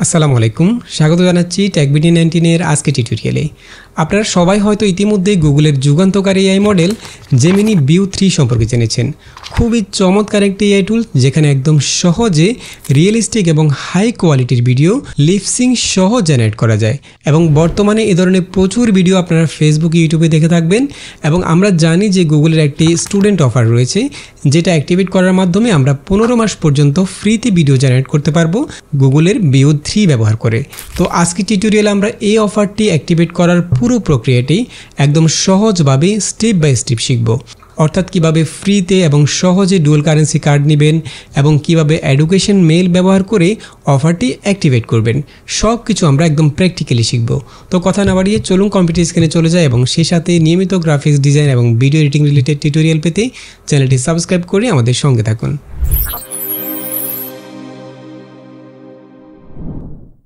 আসসালামু আলাইকুম, স্বাগত জানাচ্ছি টেকবিডি 19 এর আজকে টিউটোরিয়ালে। আপনারা সবাই হয়তো ইতিমধ্যে গুগলের যুগান্তকারী এআই মডেল জেমিনি ভিউ 3 সম্পর্কে জেনেছেন। খুবই চমৎকার একটি এআই টুল, যেখানে একদম সহজে রিয়েলিস্টিক এবং হাই কোয়ালিটির ভিডিও লিপসিং সহ জেনারেট করা যায়। এবং বর্তমানে এ ধরনের প্রচুর ভিডিও আপনারা ফেসবুক, ইউটিউবে দেখে থাকবেন। এবং আমরা জানি যে গুগলের একটি স্টুডেন্ট অফার রয়েছে, যেটা অ্যাক্টিভেট করার মাধ্যমে আমরা 15 মাস পর্যন্ত ফ্রিতে ভিডিও জেনারেট করতে পারবো গুগলের ভিউ 3 ব্যবহার করে। তো আজকে টিউটোরিয়ালে আমরা এই অফারটি অ্যাক্টিভেট করার পুরো প্রক্রিয়াটি একদম সহজভাবে স্টেপ বাই স্টেপ শিখব। অর্থাৎ কিভাবে ফ্রিতে এবং সহজে ডুয়াল কারেন্সি কার্ড নেবেন এবং কিভাবে এডুকেশন মেল ব্যবহার করে অফারটি অ্যাক্টিভেট করবেন, সব কিছু আমরা একদম প্র্যাকটিক্যালি শিখব। তো কথা না বাড়িয়ে চলুন কম্পিউটার স্ক্রিনে চলে যায় এবং সেই সাথে নিয়মিত গ্রাফিক্স ডিজাইন এবং ভিডিও এডিটিং রিলেটেড টিউটোরিয়াল পেতে চ্যানেলটি সাবস্ক্রাইব করে আমাদের সঙ্গে থাকুন।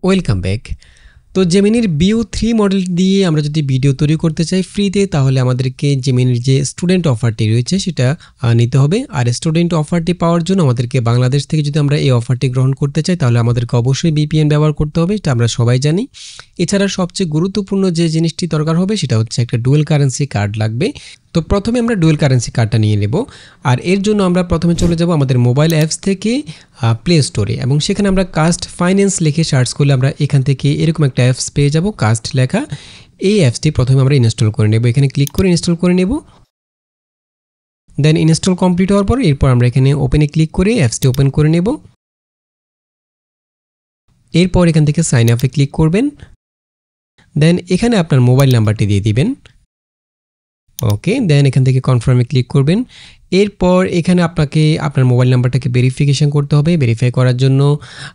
Welcome back. তো জেমিনির ভিউ 3 মডেল দিয়ে আমরা যদি ভিডিও তৈরি করতে চাই ফ্রিতে, তাহলে আমাদেরকে জেমিনির যে স্টুডেন্ট অফারটি রয়েছে সেটা নিতে হবে। আর স্টুডেন্ট অফারটি পাওয়ার জন্য আমাদেরকে বাংলাদেশ থেকে যদি আমরা এই অফারটি গ্রহণ করতে চাই, তাহলে আমাদেরকে অবশ্যই VPN ব্যবহার করতে হবে, এটা আমরা সবাই জানি। এছাড়া সবচেয়ে গুরুত্বপূর্ণ যে জিনিসটি দরকার হবে সেটা হচ্ছে একটা ডুয়াল কারেন্সি কার্ড লাগবে। তো প্রথমে আমরা ডুয়াল কারেন্সি কার্ডটা নিয়ে নেব। আর এর জন্য আমরা প্রথমে চলে যাব আমাদের মোবাইল অ্যাপস থেকে প্লে স্টোরে, এবং সেখানে আমরা কাস্ট ফাইন্যান্স লিখে সার্চ করলে আমরা এখান থেকে এরকম একটা অ্যাপস পেয়ে যাব, কাস্ট লেখা। এই অ্যাপসটি প্রথমে আমরা ইনস্টল করে নেব। এখানে ক্লিক করে ইনস্টল করে নেব। দেন ইনস্টল কমপ্লিট হওয়ার পর এরপর আমরা এখানে ওপেনে ক্লিক করে অ্যাপসটি ওপেন করে নেব। এরপর এখান থেকে সাইন আপে ক্লিক করবেন। দেন এখানে আপনার মোবাইল নাম্বারটি দিয়ে দিবেন। ওকে, দেন এখান থেকে কনফার্মে ক্লিক করবেন। এরপর এখানে আপনাকে আপনার মোবাইল নাম্বারটাকে ভেরিফিকেশন করতে হবে। ভেরিফাই করার জন্য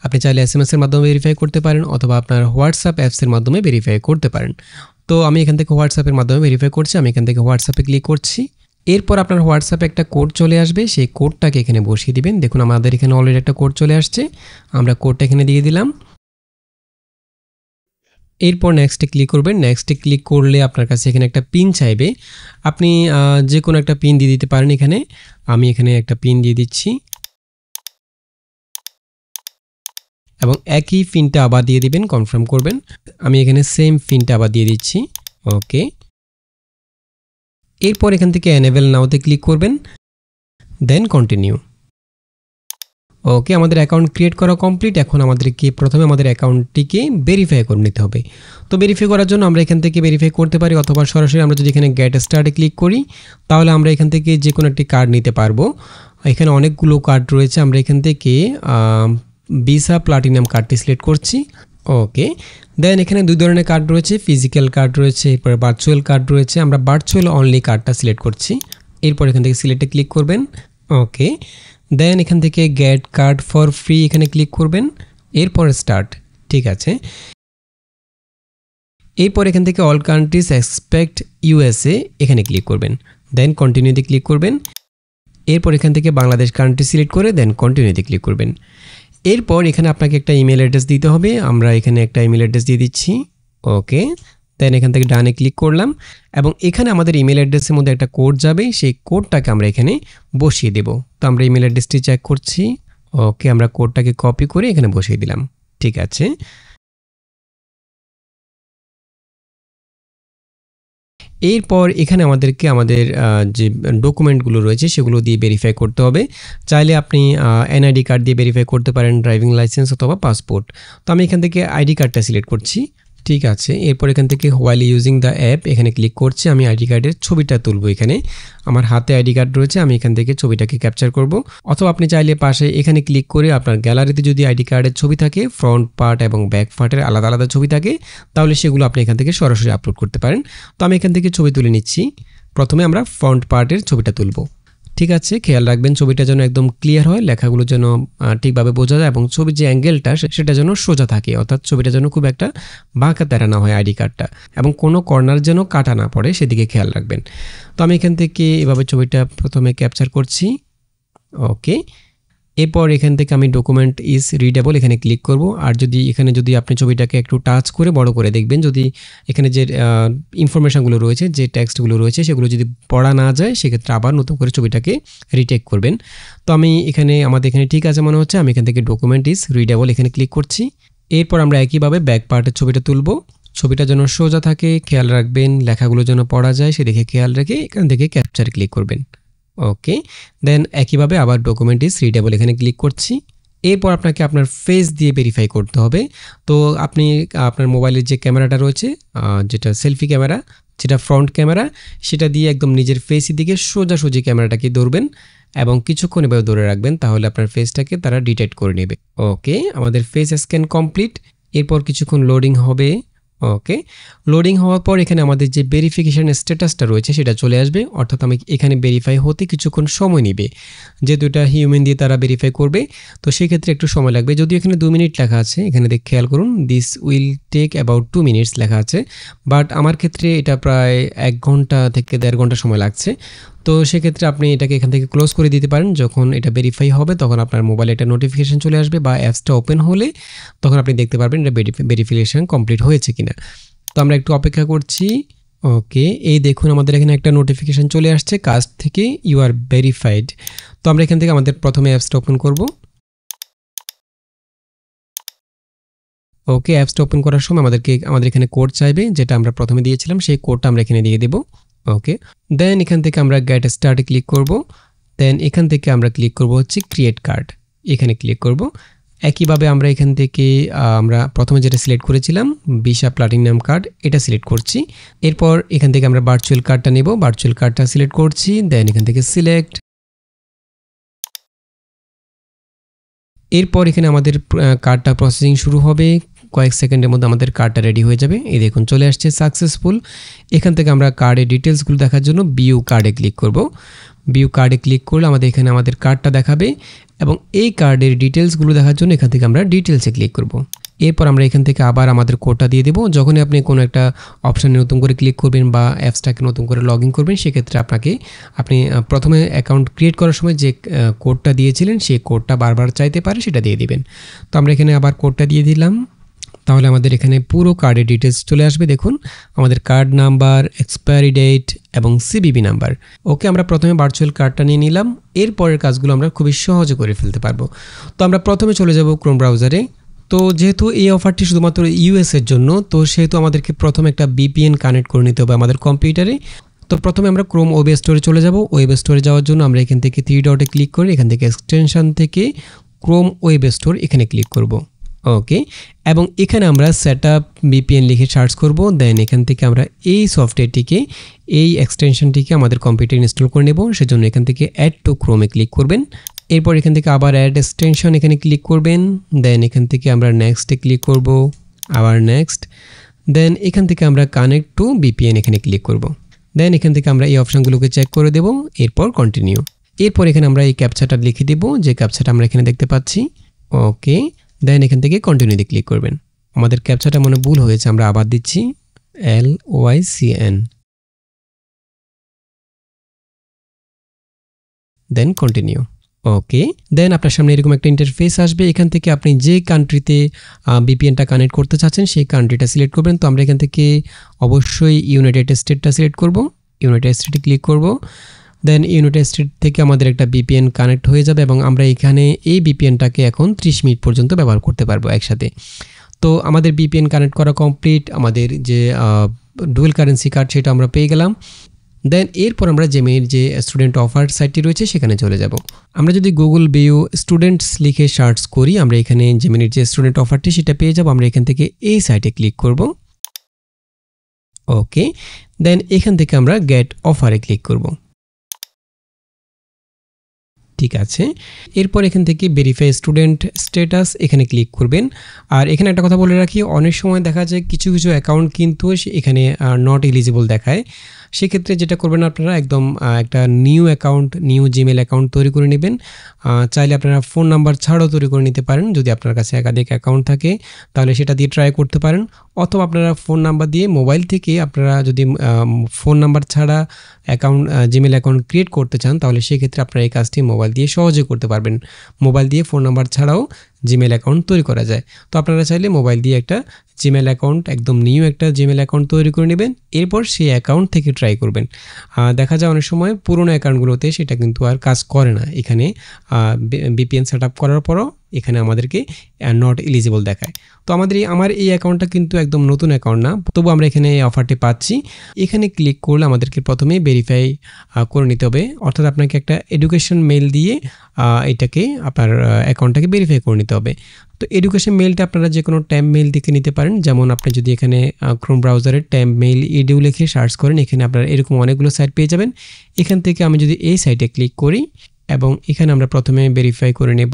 আপনি চাইলে SMS এর মাধ্যমে ভেরিফাই করতে পারেন, অথবা আপনার হোয়াটসঅ্যাপ অ্যাপসের মাধ্যমে ভেরিফাই করতে পারেন। তো আমি এখান থেকে হোয়াটসঅ্যাপের মাধ্যমে ভেরিফাই করছি। আমি এখান থেকে হোয়াটসঅ্যাপে ক্লিক করছি। এরপর আপনার হোয়াটসঅ্যাপে একটা কোড চলে আসবে, সেই কোডটাকে এখানে বসিয়ে দিবেন। দেখুন আমাদের এখানে অলরেডি একটা কোড চলে আসছে, আমরা কোডটা এখানে দিয়ে দিলাম। এরপর নেক্সটে ক্লিক করবেন। নেক্সটে ক্লিক করলে আপনার কাছে এখানে একটা পিন চাইবে। আপনি যে কোনো একটা পিন দিয়ে দিতে পারেন। এখানে আমি এখানে একটা পিন দিয়ে দিচ্ছি এবং একই পিনটা আবার দিয়ে দিবেন, কনফার্ম করবেন। আমি এখানে সেম পিনটা আবার দিয়ে দিচ্ছি। ওকে, এরপর এখান থেকে এনেবল নাওতে ক্লিক করবেন, দেন কন্টিনিউ। ওকে, আমাদের অ্যাকাউন্ট ক্রিয়েট করা কমপ্লিট। এখন আমাদেরকে প্রথমে আমাদের অ্যাকাউন্টটিকে ভেরিফাই করে নিতে হবে। তো ভেরিফাই করার জন্য আমরা এখান থেকে ভেরিফাই করতে পারি, অথবা সরাসরি আমরা যদি এখানে গেট স্টার্টে ক্লিক করি, তাহলে আমরা এখান থেকে যে কোনো একটি কার্ড নিতে পারবো। এখানে অনেকগুলো কার্ড রয়েছে, আমরা এখান থেকে ভিসা প্লাটিনাম কার্ডটি সিলেক্ট করছি। ওকে, দেন এখানে দুই ধরনের কার্ড রয়েছে, ফিজিক্যাল কার্ড রয়েছে, এরপর ভার্চুয়াল কার্ড রয়েছে। আমরা ভার্চুয়াল অনলি কার্ডটা সিলেক্ট করছি। এরপর এখান থেকে সিলেক্টে ক্লিক করবেন। ওকে, দেন এখান থেকে গেট কার্ড ফর ফ্রি এখানে ক্লিক করবেন। এরপর স্টার্ট, ঠিক আছে। এরপর এখান থেকে অল কান্ট্রিজ এক্সপেক্ট USA এখানে ক্লিক করবেন, দেন কন্টিনিউতে ক্লিক করবেন। এরপর এখান থেকে বাংলাদেশ কান্ট্রি সিলেক্ট করে দেন কন্টিনিউতে ক্লিক করবেন। এরপর এখানে আপনাকে একটা ইমেল অ্যাড্রেস দিতে হবে। আমরা এখানে একটা ইমেল অ্যাড্রেস দিয়ে দিচ্ছি। ওকে, দেন এখান থেকে ডানে ক্লিক করলাম এবং এখানে আমাদের ইমেল অ্যাড্রেসের মধ্যে একটা কোড যাবে, সেই কোডটাকে আমরা এখানে বসিয়ে দেব। তো আমরা ইমেল অ্যাড্রেসটি চেক করছি। ওকে, আমরা কোডটাকে কপি করে এখানে বসিয়ে দিলাম, ঠিক আছে। এরপর এখানে আমাদেরকে আমাদের যে ডকুমেন্টগুলো রয়েছে সেগুলো দিয়ে ভেরিফাই করতে হবে। চাইলে আপনি NID কার্ড দিয়ে ভেরিফাই করতে পারেন, ড্রাইভিং লাইসেন্স অথবা পাসপোর্ট। তো আমি এখান থেকে ID কার্ডটা সিলেক্ট করছি, ঠিক আছে। এরপর এখান থেকে হোয়াইল ইউজিং দ্য অ্যাপ এখানে ক্লিক করছি। আমি ID কার্ডের ছবিটা তুলব। এখানে আমার হাতে ID কার্ড রয়েছে, আমি এখান থেকে ছবিটাকে ক্যাপচার করব। অথবা আপনি চাইলে পাশে এখানে ক্লিক করে আপনার গ্যালারিতে যদি ID কার্ডের ছবি থাকে, ফ্রন্ট পার্ট এবং ব্যাক পার্টের আলাদা আলাদা ছবি থাকে, তাহলে সেগুলো আপনি এখান থেকে সরাসরি আপলোড করতে পারেন। তো আমি এখান থেকে ছবি তুলে নিচ্ছি। প্রথমে আমরা ফ্রন্ট পার্টের ছবিটা তুলব, ঠিক আছে। খেয়াল রাখবেন ছবিটা যেন একদম ক্লিয়ার হয়, লেখাগুলো যেন ঠিকভাবে বোঝা যায়, এবং ছবির যে অ্যাঙ্গেলটা সেটা যেন সোজা থাকে, অর্থাৎ ছবিটা যেন খুব একটা বাঁকা তেরা না হয় ID কার্ডটা, এবং কোনো কর্নার যেন কাটা না পড়ে সেদিকে খেয়াল রাখবেন। তো আমি এখান থেকে এভাবে ছবিটা প্রথমে ক্যাপচার করছি। ওকে, এরপর এখান থেকে আমি ডকুমেন্ট ইজ রিডেবল এখানে ক্লিক করব। আর এখানে যদি আপনি ছবিটাকে একটু টাচ করে বড় করে দেখবেন, যদি এখানে যে ইনফরমেশনগুলো রয়েছে, যে টেক্সটগুলো রয়েছে, সেগুলো যদি পড়া না যায়, সেক্ষেত্রে আবার নতুন করে ছবিটাকে রিটেক করবেন। তো আমি আমাদের এখানে ঠিক আছে মনে হচ্ছে। আমি এখান থেকে ডকুমেন্ট ইজ রিডেবল এখানে ক্লিক করছি। এরপর আমরা একইভাবে ব্যাক পার্টের ছবিটা তুলব। ছবিটা যেন সোজা থাকে খেয়াল রাখবেন, লেখাগুলো যেন পড়া যায় সেদিকে খেয়াল রেখে এখান থেকে ক্যাপচার ক্লিক করবেন। ওকে, দেন একইভাবে আবার ডকুমেন্ট ইজ রিডেবল এখানে ক্লিক করছি। এরপর আপনাকে আপনার ফেস দিয়ে ভেরিফাই করতে হবে। তো আপনি আপনার মোবাইলের যে ক্যামেরাটা রয়েছে, যেটা সেলফি ক্যামেরা, যেটা ফ্রন্ট ক্যামেরা, সেটা দিয়ে একদম নিজের ফেসের দিকে সোজাসুজি ক্যামেরাটাকে ধরবেন এবং কিছুক্ষণ এভাবে ধরে রাখবেন, তাহলে আপনার ফেসটাকে তারা ডিটেক্ট করে নেবে। ওকে, আমাদের ফেস স্ক্যান কমপ্লিট। এরপর কিছুক্ষণ লোডিং হবে। ওকে, লোডিং হওয়ার পর এখানে আমাদের যে ভেরিফিকেশান স্ট্যাটাসটা রয়েছে সেটা চলে আসবে, অর্থাৎ আমি এখানে ভেরিফাই হতে কিছুক্ষণ সময় নেবে, যেহেতু এটা হিউম্যান দিয়ে তারা ভেরিফাই করবে, তো সেক্ষেত্রে একটু সময় লাগবে। যদিও এখানে 2 মিনিট লেখা আছে, এখানে দেখ খেয়াল করুন, this will take about 2 minutes লেখা আছে, বাট আমার ক্ষেত্রে এটা প্রায় 1 ঘন্টা থেকে 1.5 ঘন্টা সময় লাগছে। তো সেক্ষেত্রে আপনি এটাকে এখান থেকে ক্লোজ করে দিতে পারেন। যখন এটা ভেরিফাই হবে তখন আপনার মোবাইলে একটা নোটিফিকেশান চলে আসবে, বা অ্যাপসটা ওপেন হলে তখন আপনি দেখতে পারবেন এটা ভেরিফিকেশান কমপ্লিট হয়েছে কিনা। তো আমরা একটু অপেক্ষা করছি। ওকে, এই দেখুন আমাদের এখানে একটা নোটিফিকেশান চলে আসছে কাস্ট থেকে, ইউ আর ভেরিফাইড। তো আমরা এখান থেকে আমাদের প্রথমে অ্যাপসটা ওপেন করব। ওকে, অ্যাপসটা ওপেন করার সময় আমাদের এখানে কোড চাইবে, যেটা আমরা প্রথমে দিয়েছিলাম, সেই কোডটা আমরা এখানে দিয়ে দেব। ওকে, দেন এখান থেকে আমরা গেট স্টার্টে ক্লিক করব। দেন এখান থেকে আমরা ক্লিক করব হচ্ছে ক্রিয়েট কার্ড, এখানে ক্লিক করব। একইভাবে আমরা এখান থেকে আমরা প্রথমে যেটা সিলেক্ট করেছিলাম ভিসা প্লাটিনাম কার্ড, এটা সিলেক্ট করছি। এরপর এখান থেকে আমরা ভার্চুয়াল কার্ডটা নেব, ভার্চুয়াল কার্ডটা সিলেক্ট করছি। দেন এখান থেকে সিলেক্ট। এরপর এখানে আমাদের কার্ডটা প্রসেসিং শুরু হবে, কয়েক সেকেন্ডের মধ্যে আমাদের কার্ডটা রেডি হয়ে যাবে। এই দেখুন চলে আসছে সাকসেসফুল। এখান থেকে আমরা কার্ডের ডিটেলসগুলো দেখার জন্য ভিউ কার্ডে ক্লিক করব। ভিউ কার্ডে ক্লিক করলে আমাদের এখানে আমাদের কার্ডটা দেখাবে, এবং এই কার্ডের ডিটেলসগুলো দেখার জন্য এখান থেকে আমরা ডিটেলসে ক্লিক করব। এরপর আমরা এখান থেকে আবার আমাদের কোডটা দিয়ে দেবো। যখনই আপনি কোনো একটা অপশানে নতুন করে ক্লিক করবেন বা অ্যাপসটাকে নতুন করে লগ ইন করবেন, সেক্ষেত্রে আপনি প্রথমে অ্যাকাউন্ট ক্রিয়েট করার সময় যে কোডটা দিয়েছিলেন সেই কোডটা বারবার চাইতে পারে, সেটা দিয়ে দিবেন। তো আমরা এখানে আবার কোডটা দিয়ে দিলাম, তাহলে আমাদের এখানে পুরো কার্ডের ডিটেলস চলে আসবে। দেখুন আমাদের কার্ড নাম্বার, এক্সপায়ারি ডেট এবং সিবিবি নাম্বার। ওকে, আমরা প্রথমে ভার্চুয়াল কার্ডটা নিয়ে নিলাম। এরপরের কাজগুলো আমরা খুবই সহজে করে ফেলতে পারবো। তো আমরা প্রথমে চলে যাব ক্রোম ব্রাউজারে। তো যেহেতু এই অফারটি শুধুমাত্র ইউএসের জন্য, তো সেহেতু আমাদেরকে প্রথমে একটা VPN কানেক্ট করে নিতে হবে আমাদের কম্পিউটারে। তো প্রথমে আমরা ক্রোম ওয়েব স্টোরে চলে যাব। ওয়েব স্টোরে যাওয়ার জন্য আমরা এখান থেকে 3 ডটে ক্লিক করে এখান থেকে এক্সটেনশন থেকে ক্রোম ওয়েব স্টোর এখানে ক্লিক করব। ওকে, এবং এখানে আমরা সেটআপ VPN লিখে সার্চ করব। দেন এখান থেকে আমরা এই সফটওয়্যারটিকে, এই এক্সটেনশনটিকে আমাদের কম্পিউটারে ইনস্টল করে নেব। সেজন্য এখান থেকে অ্যাড টু ক্রোমে ক্লিক করবেন। এরপর এখান থেকে আবার অ্যাড এক্সটেনশন এখানে ক্লিক করবেন। দেন এখান থেকে আমরা নেক্সটে ক্লিক করব, আবার নেক্সট। দেন এখান থেকে আমরা কানেক্ট টু VPN এখানে ক্লিক করব। দেন এখান থেকে আমরা এই অপশানগুলোকে চেক করে দেব। এরপর কন্টিনিউ। এরপর এখানে আমরা এই ক্যাপচাটা লিখে দেব, যে ক্যাপচাটা আমরা এখানে দেখতে পাচ্ছি। ওকে, দেন এখান থেকে কন্টিনিউতে ক্লিক করবেন। আমাদের ক্যাপচাটা মনে ভুল হয়েছে, আমরা আবার দিচ্ছি LYCN, দেন কন্টিনিউ। ওকে, দেন আপনার সামনে এরকম একটা ইন্টারফেস আসবে। এখান থেকে আপনি যে কান্ট্রিতে VPNটা কানেক্ট করতে চাচ্ছেন সেই কান্ট্রিটা সিলেক্ট করবেন। তো আমরা এখান থেকে অবশ্যই ইউনাইটেড স্টেটটা সিলেক্ট করব। ইউনাইটেড স্টেটে ক্লিক করব। দেন ইউনাইটেড স্টেট থেকে আমাদের একটা VPN কানেক্ট হয়ে যাবে, এবং আমরা এখানে এই VPNটাকে এখন 30 মিনিট পর্যন্ত ব্যবহার করতে পারবো একসাথে। তো আমাদের VPN কানেক্ট করা কমপ্লিট। আমাদের যে ডুয়াল কারেন্সি কার্ড সেটা আমরা পেয়ে গেলাম। দেন এরপর আমরা জেমিনির যে স্টুডেন্ট অফার সাইটটি রয়েছে সেখানে চলে যাব। আমরা যদি গুগল ভিউ স্টুডেন্টস লিখে সার্চ করি, আমরা এখানে জেমিনির যে স্টুডেন্ট অফারটি সেটা পেয়ে যাব। আমরা এখান থেকে এই সাইটে ক্লিক করব। ওকে, দেন এখান থেকে আমরা গেট অফারে ক্লিক করব। ঠিক আছে, এরপর এখান থেকে ভেরিফাই স্টুডেন্ট স্ট্যাটাস এখানে ক্লিক করবেন। আর এখানে একটা কথা বলে রাখি, অনেক সময় দেখা যায় কিছু কিছু অ্যাকাউন্ট কিন্তু এখানে নট এলিজিবল দেখায়। সেক্ষেত্রে যেটা করবেন আপনারা একদম একটা new account, new Gmail account তৈরি করে নেবেন। চাইলে আপনারা ফোন নাম্বার ছাড়াও তৈরি করে নিতে পারেন। যদি আপনার কাছে একাধিক অ্যাকাউন্ট থাকে তাহলে সেটা দিয়ে ট্রাই করতে পারেন, অথবা আপনারা ফোন নাম্বার দিয়ে মোবাইল থেকে আপনারা যদি ফোন নাম্বার ছাড়া জিমেল অ্যাকাউন্ট ক্রিয়েট করতে চান তাহলে সেক্ষেত্রে আপনারা এই কাজটি মোবাইল দিয়ে সহজে করতে পারবেন। মোবাইল দিয়ে ফোন নাম্বার ছাড়াও জিমেল অ্যাকাউন্ট তৈরি করা যায়। তো আপনারা চাইলে মোবাইল দিয়ে একটা জিমেল অ্যাকাউন্ট একদম নিউ একটা জিমেল অ্যাকাউন্ট তৈরি করে নেবেন, এরপর সেই অ্যাকাউন্ট থেকে ট্রাই করবেন। দেখা যায় অনেক সময় পুরনো অ্যাকাউন্টগুলোতে সেটা কিন্তু আর কাজ করে না। এখানে VPN সেট আপ করার পরও এখানে আমাদেরকে নট এলিজিবল দেখায়। তো আমার এই অ্যাকাউন্টটা কিন্তু একদম নতুন অ্যাকাউন্ট না, তবু আমরা এখানে এই অফারটি পাচ্ছি। এখানে ক্লিক করলে আমাদেরকে প্রথমেই ভেরিফাই করে নিতে হবে, অর্থাৎ আপনাকে একটা এডুকেশন মেল দিয়ে এটাকে আপনার অ্যাকাউন্টটাকে ভেরিফাই করে নিতে হবে। তো এডুকেশন মেলটা আপনারা যে কোনো ট্যাম্প মেল থেকে নিতে পারেন। যেমন আপনি যদি এখানে ক্রোম ব্রাউজারে ট্যাম্প মেল edu লিখে সার্চ করেন, এখানে আপনারা এরকম অনেকগুলো সাইট পেয়ে যাবেন। এখান থেকে আমি যদি এই সাইটে ক্লিক করি এবং এখানে আমরা প্রথমে ভেরিফাই করে নেব,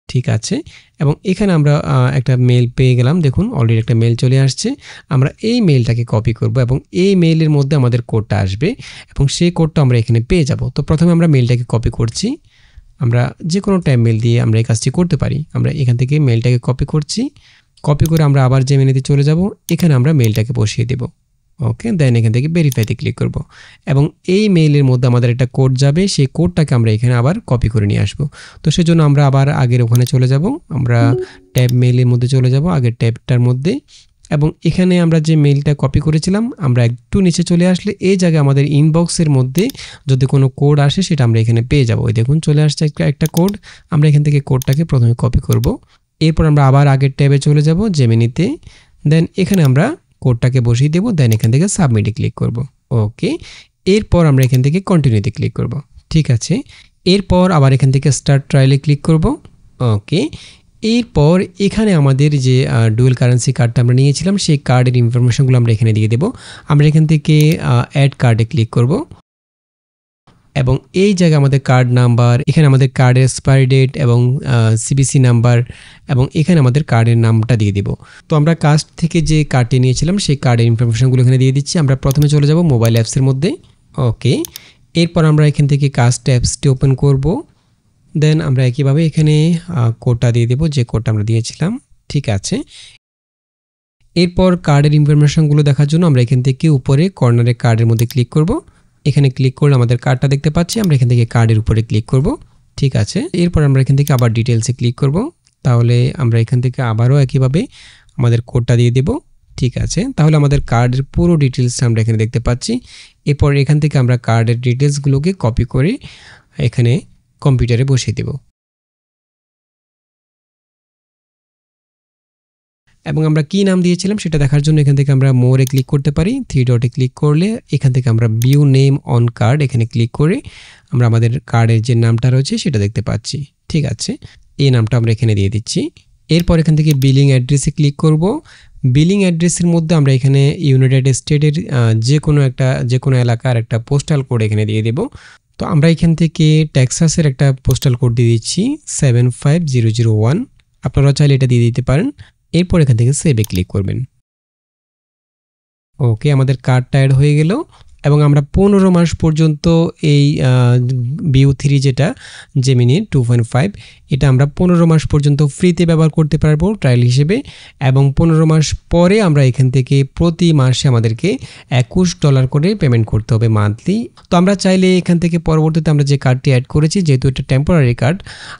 ঠিক আছে। এবং এখানে আমরা একটা মেল পেয়ে গেলাম, দেখুন অলরেডি একটা মেল চলে আসছে। আমরা এই মেলটাকে কপি করব এবং এই মেলের মধ্যে আমাদের কোডটা আসবে এবং সেই কোডটা আমরা এখানে পেয়ে যাব। তো প্রথমে আমরা মেলটাকে কপি করছি, আমরা যে কোনো টাইম মেল দিয়ে আমরা এই কাজটি করতে পারি। আমরা এখান থেকে মেলটাকে কপি করছি, কপি করে আমরা আবার জেমিনিতে চলে যাব, এখানে আমরা মেলটাকে বসিয়ে দেব। ওকে, দেন এখান থেকে ভেরিফাইতে ক্লিক করব এবং এই মেইলের মধ্যে আমাদের একটা কোড যাবে, সেই কোডটাকে আমরা এখানে আবার কপি করে নিয়ে আসব। তো সেজন্য আমরা আবার আগের ওখানে চলে যাব, আমরা ট্যাব মেইলের মধ্যে চলে যাব, আগের ট্যাবটার মধ্যে, এবং এখানে আমরা যে মেইলটা কপি করেছিলাম আমরা একটু নিচে চলে আসলে এই জায়গায় আমাদের ইনবক্সের মধ্যে যদি কোনো কোড আসে সেটা আমরা এখানে পেয়ে যাব। ওই দেখুন চলে আসছে একটা কোড, আমরা এখান থেকে কোডটাকে প্রথমে কপি করব, এরপর আমরা আবার আগের ট্যাবে চলে যাব জেমিনিতে, দেন এখানে আমরা কোডটাকে বসিয়ে দেব, দেন এখান থেকে সাবমিটে ক্লিক করব। ওকে, এরপর আমরা এখান থেকে কন্টিনিউতে ক্লিক করব। ঠিক আছে, এরপর আবার এখান থেকে স্টার্ট ট্রায়ালে ক্লিক করব। ওকে, এরপর এখানে আমাদের যে ডুয়েল কারেন্সি কার্ডটা আমরা নিয়েছিলাম সেই কার্ডের ইনফরমেশনগুলো আমরা এখানে দিয়ে দেব। আমরা এখান থেকে অ্যাড কার্ডে ক্লিক করব এবং এই জায়গায় আমাদের কার্ড নাম্বার, এখানে আমাদের কার্ডের এক্সপায়ারি ডেট এবং সিবিসি নাম্বার এবং এখানে আমাদের কার্ডের নামটা দিয়ে দেব। তো আমরা কাস্ট থেকে যে কার্ডটি নিয়েছিলাম সেই কার্ডের ইনফরমেশনগুলো এখানে দিয়ে দিচ্ছি। আমরা প্রথমে চলে যাব মোবাইল অ্যাপসের মধ্যে। ওকে, এরপর আমরা এখান থেকে কাস্ট অ্যাপসটি ওপেন করব, দেন আমরা একইভাবে এখানে কোডটা দিয়ে দেব যে কোডটা আমরা দিয়েছিলাম। ঠিক আছে, এরপর কার্ডের ইনফরমেশনগুলো দেখার জন্য আমরা এখান থেকে উপরে কর্নারে কার্ডের মধ্যে ক্লিক করব। এখানে ক্লিক করলে আমাদের কার্ডটা দেখতে পাচ্ছি, আমরা এখান থেকে কার্ডের উপরে ক্লিক করব। ঠিক আছে, এরপর আমরা এখান থেকে আবার ডিটেলসে ক্লিক করব, তাহলে আমরা এখান থেকে আবারও একইভাবে আমাদের কোডটা দিয়ে দেব। ঠিক আছে, তাহলে আমাদের কার্ডের পুরো ডিটেলস আমরা এখানে দেখতে পাচ্ছি। এরপর এখান থেকে আমরা কার্ডের ডিটেলসগুলোকে কপি করে এখানে কম্পিউটারে বসিয়ে দেব এবং আমরা কি নাম দিয়েছিলাম সেটা দেখার জন্য এখান থেকে আমরা মোরে ক্লিক করতে পারি। 3 ডটে ক্লিক করলে এখান থেকে আমরা ভিউ নেম অন কার্ড এখানে ক্লিক করে আমরা আমাদের কার্ডের যে নামটা রয়েছে সেটা দেখতে পাচ্ছি। ঠিক আছে, এই নামটা আমরা এখানে দিয়ে দিচ্ছি। এরপর এখান থেকে বিলিং অ্যাড্রেসে ক্লিক করব। বিলিং অ্যাড্রেসের মধ্যে আমরা এখানে ইউনাইটেড স্টেটের যে কোনো এলাকার একটা পোস্টাল কোড এখানে দিয়ে দেব। তো আমরা এখান থেকে টেক্সাসের একটা পোস্টাল কোড দিয়ে দিচ্ছি 75001, আপনারা চাইলে এটা দিয়ে দিতে পারেন। এরপর এখান থেকে সেভে ক্লিক করবেন। ওকে, আমাদের কার্ডটা অ্যাড হয়ে গেল এবং আমরা 15 মাস পর্যন্ত এই ভিউ 3 যেটা জেমিনি 2.5 এটা আমরা 15 মাস পর্যন্ত ফ্রিতে ব্যবহার করতে পারবো ট্রায়াল হিসেবে, এবং 15 মাস পরে আমরা এখান থেকে প্রতি মাসে আমাদেরকে $21 করে পেমেন্ট করতে হবে মান্থলি। তো আমরা চাইলে এখান থেকে পরবর্তীতে আমরা যে কার্ডটি অ্যাড করেছি, যেহেতু এটা টেম্পোরারি কার্ড,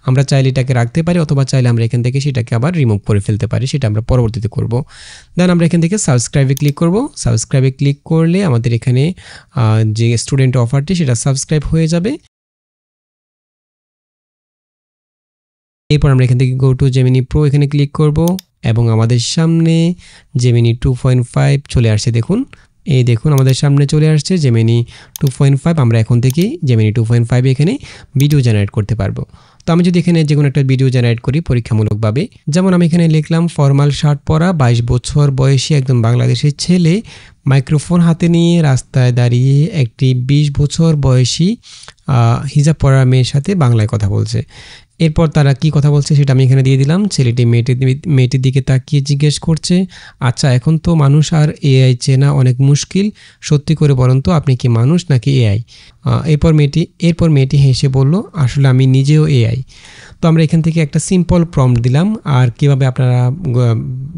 আমরা চাইলে এটাকে রাখতে পারি অথবা চাইলে আমরা এখান থেকে সেটাকে আবার রিমুভ করে ফেলতে পারি, সেটা আমরা পরবর্তীতে করব। দেন আমরা এখান থেকে সাবস্ক্রাইবে ক্লিক করব। সাবস্ক্রাইবে ক্লিক করলে আমাদের এখানে যে স্টুডেন্ট অফারটি সেটা সাবস্ক্রাইব হয়ে যাবে। এরপর আমরা এখান থেকে গো টু জেমিনি প্রো এখানে ক্লিক করব এবং আমাদের সামনে জেমিনি 2.5 চলে আসছে। দেখুন আমাদের সামনে চলে আসছে জেমিনি 2.5। আমরা এখন থেকে জেমিনি 2.5 এখানে ভিডিও জেনারেট করতে পারবো। তো আমি যদি এখানে যে কোনো একটা ভিডিও জেনারেট করি পরীক্ষামূলকভাবে, যেমন আমি এখানে লিখলাম ফর্মাল শার্ট পরা 22 বছর বয়সী একজন বাংলাদেশের ছেলে মাইক্রোফোন হাতে নিয়ে রাস্তায় দাঁড়িয়ে একটি 20 বছর বয়সী হিজাব পরা মেয়ের সাথে বাংলায় কথা বলছে। এরপর তারা কি কথা বলছে সেটা আমি এখানে দিয়ে দিলাম। ছেলেটি মেয়েটির দিকে তাকিয়ে জিজ্ঞেস করছে, আচ্ছা এখন তো মানুষ আর এআই চেনা অনেক মুশকিল, সত্যি করে বলুন তো আপনি কি মানুষ নাকি এআই? এরপর মেয়েটি হেসে বলল, আসলে আমি নিজেও এআই। তো আমরা এখান থেকে একটা সিম্পল প্রম্পট দিলাম। আর কিভাবে আপনারা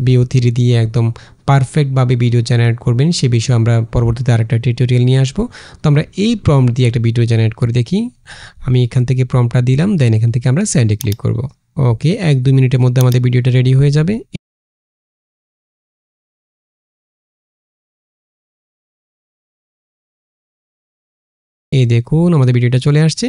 ভিউ 3 দিয়ে একদম পারফেক্টভাবে ভিডিও জেনারেট করবেন সে বিষয়ে আমরা পরবর্তীতে আরেকটা টিউটোরিয়াল নিয়ে আসবো। তো আমরা এই প্রম্পট দিয়ে একটা ভিডিও জেনারেট করে দেখি। আমি এখান থেকে প্রম্পটটা দিলাম, দেন এখান থেকে আমরা সেন্ডে ক্লিক করব। ওকে, 1-2 মিনিটের মধ্যে আমাদের ভিডিওটা রেডি হয়ে যাবে। এই দেখুন আমাদের ভিডিওটা চলে আসছে।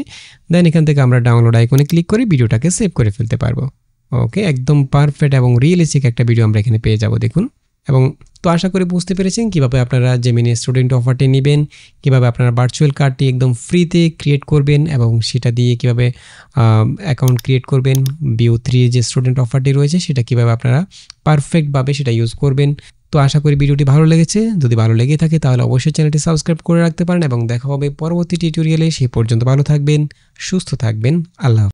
দেন এখান থেকে আমরা ডাউনলোড আইকনে ক্লিক করে ভিডিওটাকে সেভ করে ফেলতে পারবো। ওকে, একদম পারফেক্ট এবং রিয়েলিস্টিক একটা ভিডিও আমরা এখানে পেয়ে যাব দেখুন। এবং তো আশা করি বুঝতে পেরেছেন কিভাবে আপনারা জেমিনি স্টুডেন্ট অফারটি নেবেন, কিভাবে আপনারা ভার্চুয়াল কার্ডটি একদম ফ্রিতে ক্রিয়েট করবেন এবং সেটা দিয়ে কিভাবে অ্যাকাউন্ট ক্রিয়েট করবেন। VO3 যে স্টুডেন্ট অফারটি রয়েছে সেটা কিভাবে আপনারা পারফেক্টভাবে সেটা ইউজ করবেন। তো আশা করি ভিডিওটি ভালো লেগেছে। যদি ভালো লেগে থাকে তাহলে অবশ্যই চ্যানেলটি সাবস্ক্রাইব করে রাখতে পারেন এবং দেখা হবে পরবর্তী টিউটোরিয়ালে। সেই পর্যন্ত ভালো থাকবেন, সুস্থ থাকবেন। আল্লাহ হাফেজ।